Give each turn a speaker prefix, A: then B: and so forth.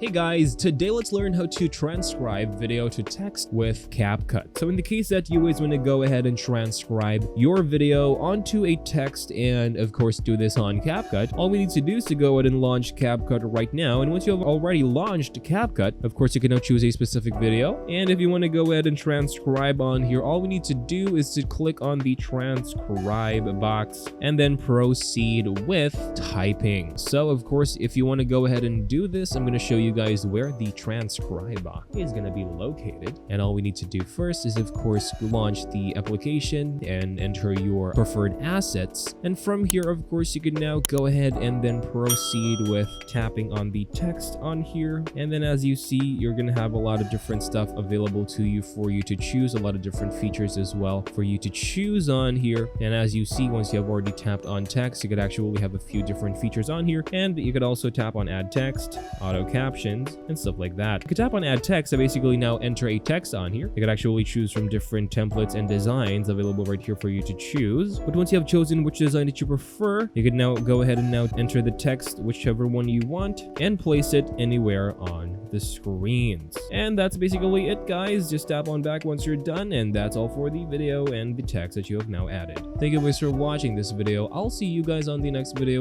A: Hey guys, today let's learn how to transcribe video to text with CapCut. So in the case that you always want to go ahead and transcribe your video onto a text and of course do this on CapCut, all we need to do is to go ahead and launch CapCut right now. And once you have already launched CapCut, of course you can now choose a specific video. And if you want to go ahead and transcribe on here, all we need to do is to click on the transcribe box and then proceed with typing. So of course, if you want to go ahead and do this, I'm going to show you guys where the transcribe box is going to be located. And all we need to do first is of course launch the application and enter your preferred assets. And from here, of course, you can now go ahead and then proceed with tapping on the text on here. And then as you see, you're going to have a lot of different stuff available to you for you to choose, a lot of different features as well for you to choose on here. And as you see, once you have already tapped on text, you could actually have a few different features on here. And you could also tap on add text, auto captions, and stuff like that. You could tap on add text. I basically now enter a text on here. You could actually choose from different templates and designs available right here for you to choose. But once you have chosen which design that you prefer, you can now go ahead and now enter the text, whichever one you want, and place it anywhere on the screens. And that's basically it, guys. Just tap on back once you're done, and that's all for the video and the text that you have now added. Thank you guys for watching this video. I'll see you guys on the next video.